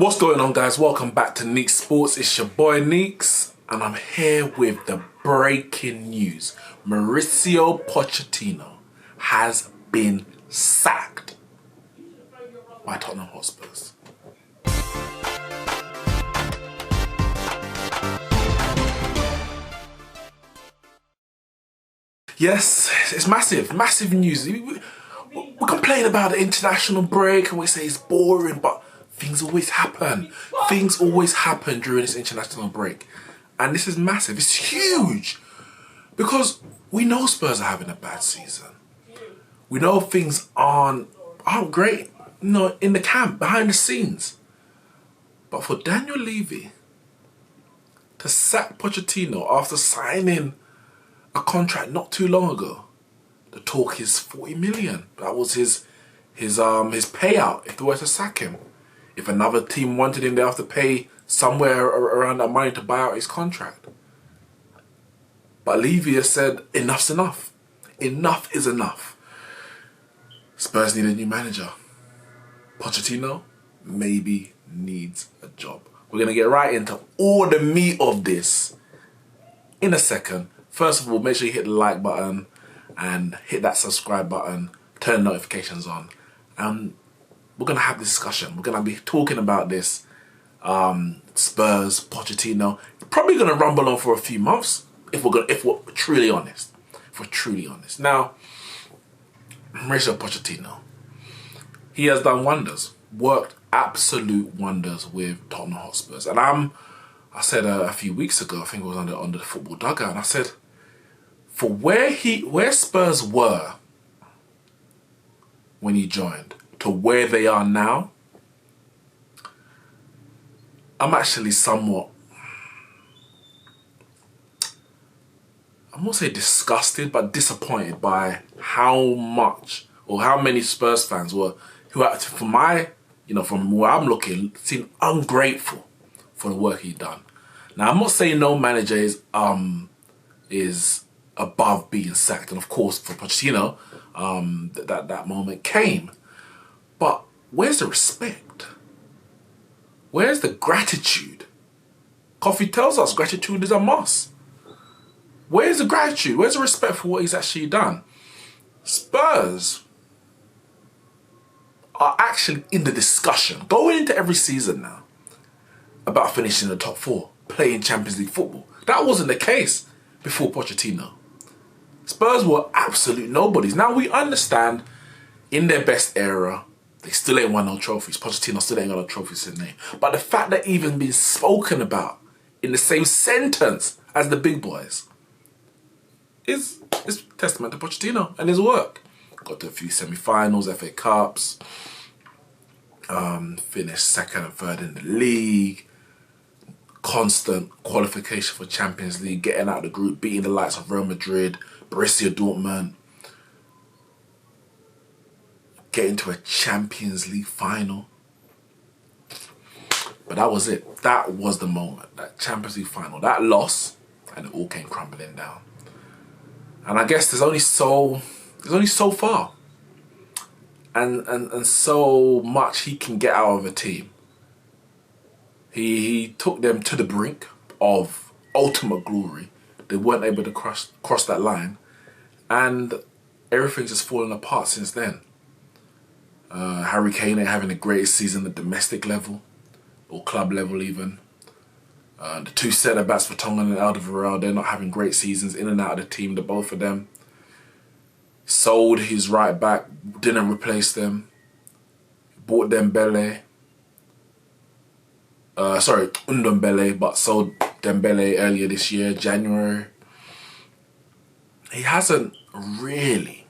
What's going on, guys? Welcome back to Neeks Sports. It's your boy Neeks, and I'm here with the breaking news. Mauricio Pochettino has been sacked by Tottenham Hotspurs. Yes, it's massive news. We complain about the international break and we say it's boring, but things always happen. Things always happen during this international break. And this is massive. It's huge. Because we know Spurs are having a bad season. We know things aren't great, in the camp, behind the scenes. But for Daniel Levy to sack Pochettino after signing a contract not too long ago, the talk is 40 million. That was his payout if they were to sack him. If another team wanted him, they have to pay somewhere around that money to buy out his contract. But Levy has said enough's enough. Enough is enough. Spurs need a new manager. Pochettino maybe needs a job. We're going to get right into all the meat of this in a second. First of all, make sure you hit the like button and hit that subscribe button, turn notifications on. We're going to have this discussion. We're going to be talking about this Spurs, Pochettino. Probably going to rumble on for a few months if we're truly honest. If we're truly honest. Now, Mauricio Pochettino, he has done wonders. Worked absolute wonders with Tottenham Hotspurs. And I said a few weeks ago, I think it was under the football dugout, and I said, for where Spurs were when he joined to where they are now, I'm actually somewhat, I won't say disgusted, but disappointed by how much or how many Spurs fans were who, from where I'm looking, seem ungrateful for the work he's done. Now, I'm not saying no manager is above being sacked, and of course for Pochettino, that moment came. But where's the respect? Where's the gratitude? Coffee tells us gratitude is a must. Where's the gratitude? Where's the respect for what he's actually done? Spurs are actually in the discussion, going into every season now, about finishing in the top four, playing Champions League football. That wasn't the case before Pochettino. Spurs were absolute nobodies. Now we understand in their best era, they still ain't won no trophies. Pochettino still ain't got no trophies in their name. But the fact that even being spoken about in the same sentence as the big boys is testament to Pochettino and his work. Got to a few semi-finals, FA Cups, finished second and third in the league, constant qualification for Champions League, getting out of the group, beating the likes of Real Madrid, Borussia Dortmund, getting to a Champions League final. But that was it. That was the moment. That Champions League final. That loss, and it all came crumbling down. And I guess there's only so far. And so much he can get out of a team. He took them to the brink of ultimate glory. They weren't able to cross that line. And everything's just fallen apart since then. Harry Kane ain't having the greatest season at domestic level, or club level even. The two centre-backs, Vertonghen and Alderweireld, they're not having great seasons in and out of the team, the both of them. Sold his right back, didn't replace them. Bought Dembele. Ndombele, but sold Dembele earlier this year, January. He hasn't really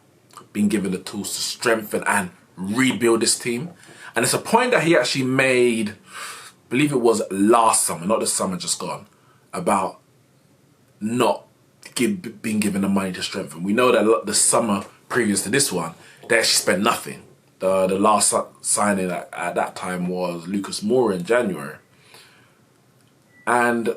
been given the tools to strengthen and rebuild this team. And it's a point that he actually made, I believe it was last summer, not the summer just gone, about not being given the money to strengthen. We know that the summer previous to this one, they actually spent nothing. The last signing at that time was Lucas Moura in January. And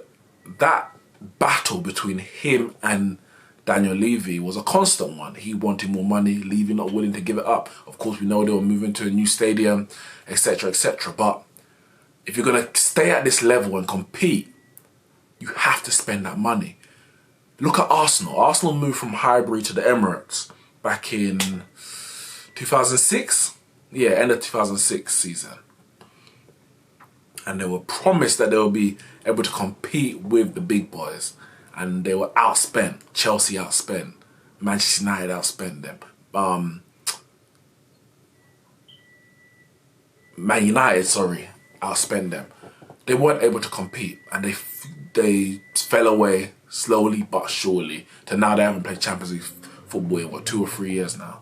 that battle between him and Daniel Levy was a constant one. He wanted more money, Levy not willing to give it up. Of course, we know they were moving to a new stadium, etc., etc. But If you're going to stay at this level and compete, you have to spend that money. Look at Arsenal. Arsenal moved from Highbury to the Emirates back in 2006. Yeah, end of 2006 season. And they were promised that they will be able to compete with the big boys. And they were outspent. Chelsea outspent. Manchester United outspent them. Man United, sorry, outspent them. They weren't able to compete, and they fell away slowly but surely to now they haven't played Champions League football in what, 2 or 3 years now.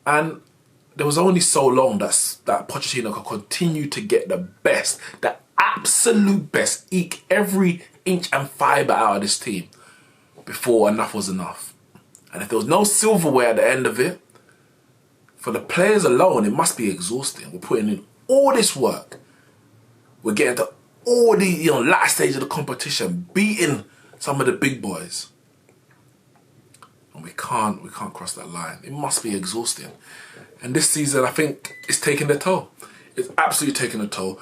And there was only so long that Pochettino could continue to get the best, the absolute best, eke every inch and fibre out of this team before enough was enough. And if there was no silverware at the end of it, for the players alone, it must be exhausting. We're putting in all this work. We're getting to all the last stage of the competition, beating some of the big boys. And we can't cross that line. It must be exhausting. And this season, I think, it's taking a toll. It's absolutely taking a toll.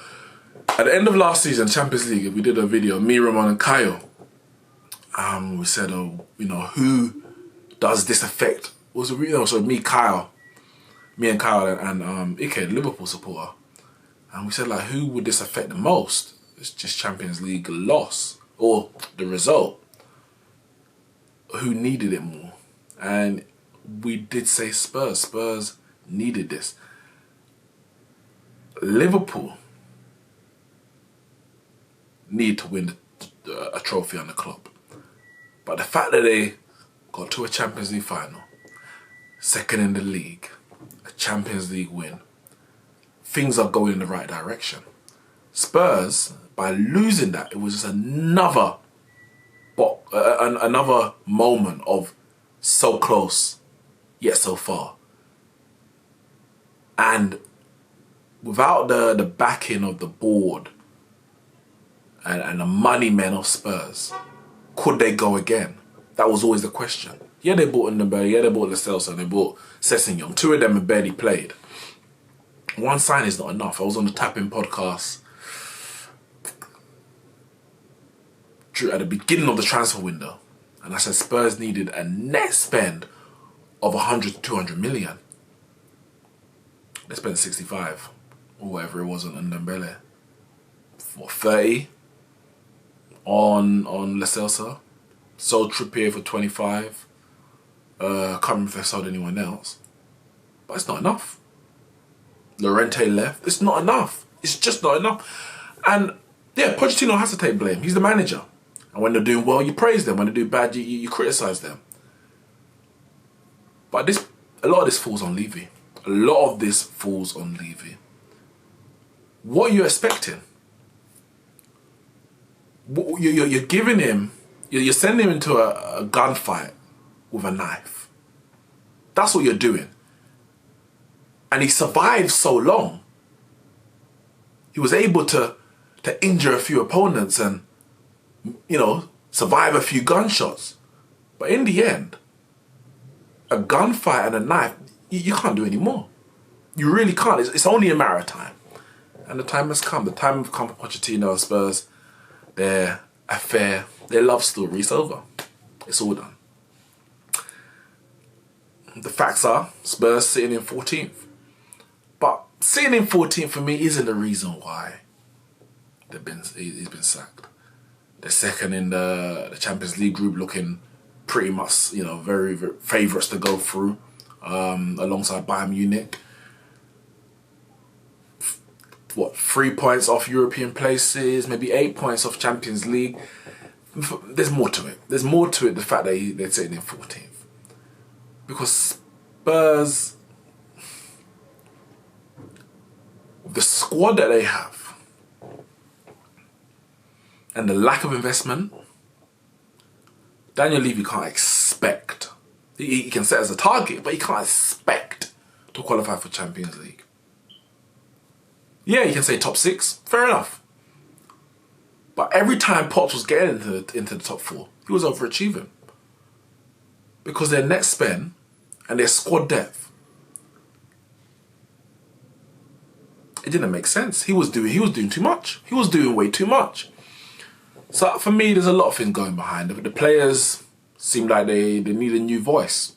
At the end of last season, Champions League, we did a video, me, Ramon and Kyle. We said, who does this affect? Was it, so me, Kyle. Me and Kyle and Ike, Liverpool supporter. And we said, like, who would this affect the most? It's just Champions League loss or the result. Who needed it more? And we did say Spurs. Spurs needed this. Liverpool need to win a trophy on the club. But the fact that they got to a Champions League final, second in the league, a Champions League win, things are going in the right direction. Spurs, by losing that, it was just another moment of so close, yet so far. And without the backing of the board and the money men of Spurs, could they go again? That was always the question. Yeah, they bought Ndembele, yeah, they bought Lo Celso, they bought Sessegnon. 2 of them have barely played. One sign is not enough. I was on the Tapping podcast at the beginning of the transfer window, and I said Spurs needed a net spend of 100 to 200 million. They spent 65 or whatever it was on Ndembele. For 30 on Lo Celso. Sold Trippier for 25. Can't remember if they sold anyone else. But it's not enough. Llorente left. It's not enough. It's just not enough. And yeah, Pochettino has to take blame. He's the manager. And when they're doing well, you praise them. When they do bad, you criticise them. But a lot of this falls on Levy. A lot of this falls on Levy. What are you expecting? You're giving him, you're sending him into a gunfight with a knife. That's what you're doing. And he survived so long. He was able to injure a few opponents and, survive a few gunshots. But in the end, a gunfight and a knife, you can't do any more. You really can't. It's only a matter of time. And the time has come. The time has come for Pochettino and Spurs. Their affair, their love story is over. It's all done. The facts are, Spurs sitting in 14th. But sitting in 14th for me isn't the reason why he's been sacked. They're second in the Champions League group, looking pretty much, very, very favourites to go through, alongside Bayern Munich. 3 points off European places, maybe 8 points off Champions League. There's more to it. There's more to it, the fact that they're sitting in 14th. Because Spurs, the squad that they have, and the lack of investment, Daniel Levy can't expect. He can set as a target, but he can't expect to qualify for Champions League. Yeah, you can say top 6, fair enough. But every time Poch was getting into the top 4, he was overachieving. Because their net spend and their squad depth it didn't make sense. He was doing too much. He was doing way too much. So for me, there's a lot of things going behind it. The players seem like they need a new voice.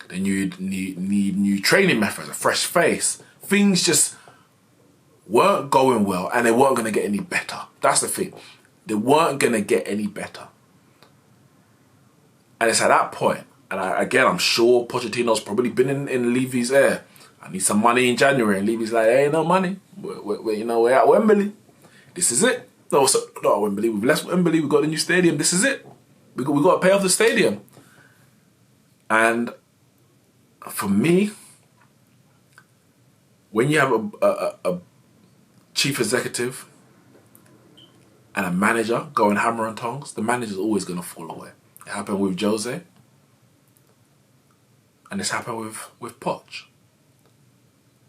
They need new training methods, a fresh face. Things just weren't going well, and they weren't going to get any better. That's the thing. They weren't going to get any better. And it's at that point, and again, I'm sure Pochettino's probably been in Levy's ear. I need some money in January, and Levy's like, "Hey, no money. We're at Wembley. This is it. No, so, not Wembley. We've left Wembley. We've got a new stadium. This is it. We got to pay off the stadium." And for me, when you have a chief executive and a manager going hammer and tongs, the manager's always going to fall away. It happened with Jose, and it's happened with Poch.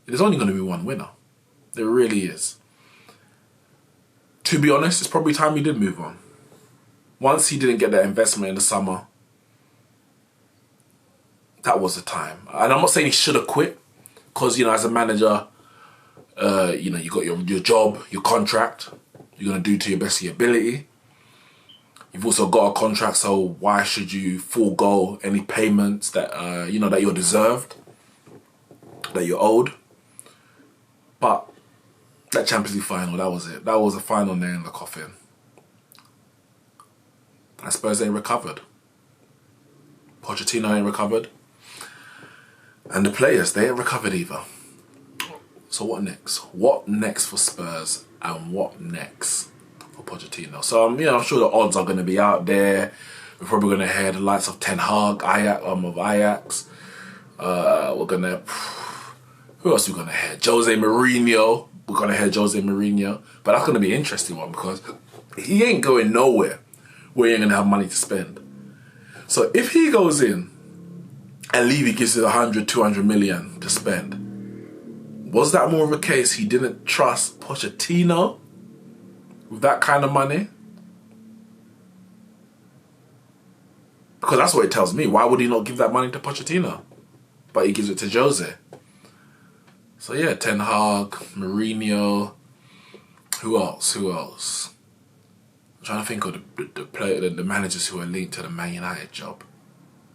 There's only going to be one winner. There really is. To be honest, it's probably time he did move on. Once he didn't get that investment in the summer, that was the time. And I'm not saying he should have quit, because, as a manager, you got your job, your contract. You're going to do to your best of your ability. You've also got a contract, so why should you forego any payments that, that you're deserved, that you're owed? But that Champions League final, that was it. That was the final nail in the coffin. And Spurs ain't recovered. Pochettino ain't recovered. And the players, they ain't recovered either. So what next? What next for Spurs, and what next for Pochettino? So I'm sure the odds are going to be out there. We're probably going to hear the likes of Ten Hag, of Ajax. We're going to... Who else are we going to hear? Jose Mourinho. We're going to hear Jose Mourinho. But that's going to be an interesting one, because he ain't going nowhere where he ain't going to have money to spend. So if he goes in and Levy gives it 100, 200 million to spend, was that more of a case he didn't trust Pochettino with that kind of money? Because that's what it tells me. Why would he not give that money to Pochettino? But he gives it to Jose. So yeah, Ten Hag, Mourinho, who else? I'm trying to think of the managers who are linked to the Man United job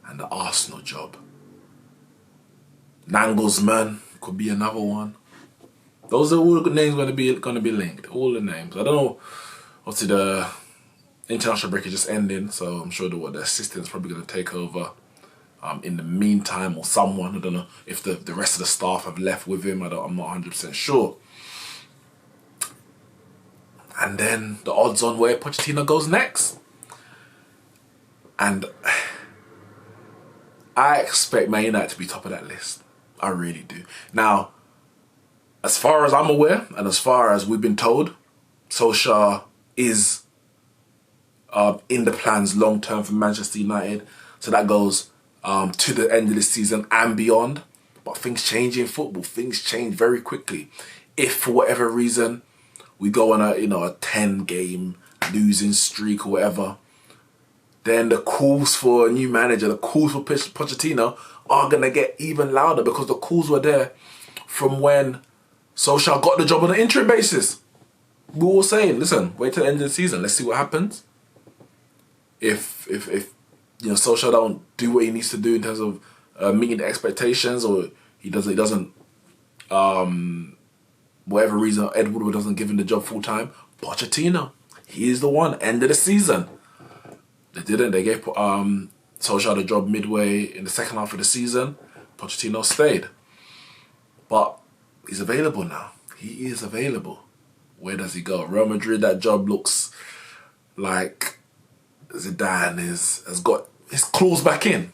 and the Arsenal job. Nagelsmann could be another one. Those are all the names going to be linked. All the names. I don't know. Obviously, the international break is just ending, so I'm sure the assistant's probably going to take over. In the meantime, or someone, I don't know if the rest of the staff have left with him. I'm not 100% sure. And then the odds on where Pochettino goes next. And I expect Man United to be top of that list. I really do. Now, as far as I'm aware, and as far as we've been told, Solskjaer is in the plans long term for Manchester United. So that goes to the end of the season and beyond. But things change in football. Things change very quickly. If for whatever reason we go on a 10-game losing streak or whatever, then the calls for a new manager, the calls for Pochettino are going to get even louder, because the calls were there from when Solskjaer got the job on an interim basis. We were all saying, listen, wait till the end of the season. Let's see what happens. If Solskjaer don't do what he needs to do in terms of meeting the expectations, or he doesn't whatever reason Ed Woodward doesn't give him the job full time, Pochettino, he is the one. End of the season. They didn't. They gave Solskjaer the job midway in the second half of the season. Pochettino stayed. But he's available now. He is available. Where does he go? Real Madrid, that job looks like Zidane has got his claws back in.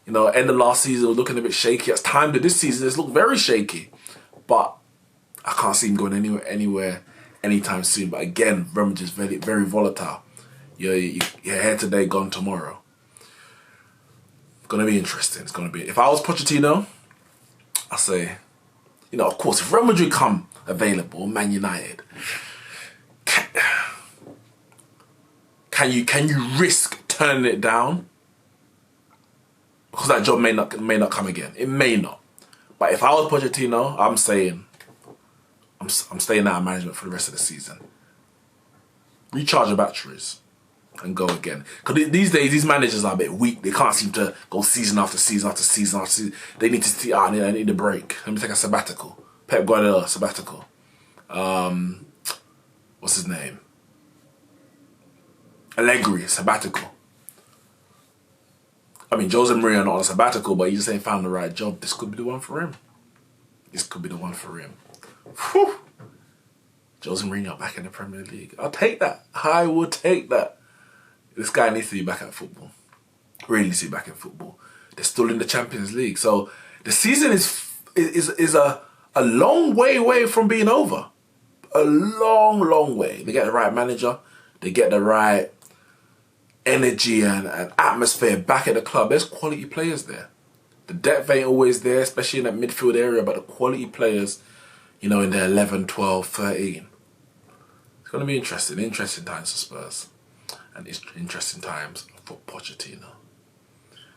End of last season was looking a bit shaky. As time to this season, it's looked very shaky. But I can't see him going anywhere anytime soon. But again, Real Madrid is very, very volatile. You're here today, gone tomorrow. It's going to be interesting. It's going to be... If I was Pochettino, I say, of course, if Real Madrid come available, Man United, can you risk turning it down? Because that job may not come again. It may not. But if I was Pochettino, I'm saying I'm staying out of management for the rest of the season. Recharge your batteries and go again. Because these days, these managers are a bit weak. They can't seem to go season after season after season after season. They need to see, I need a break. Let me take a sabbatical. Pep Guardiola, sabbatical. What's his name? Allegri, sabbatical. I mean, Jose Mourinho not on a sabbatical, but he just ain't found the right job. This could be the one for him. This could be the one for him. Whew. Jose Mourinho back in the Premier League. I'll take that. I will take that. This guy needs to be back at football. Really needs to be back in football. They're still in the Champions League. So the season is a long way away from being over. A long way. They get the right manager. They get the right energy and atmosphere back at the club. There's quality players there. The depth ain't always there, especially in that midfield area, but the quality players, you know, in their 11, 12, 13. It's going to be interesting. Interesting times for Spurs. And it's interesting times for Pochettino.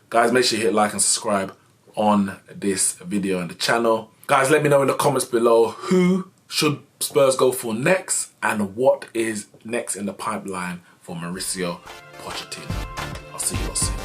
Guys, make sure you hit like and subscribe on this video and the channel. Guys, let me know in the comments below who should Spurs go for next and what is next in the pipeline for Mauricio Pochettino. I'll see you all soon.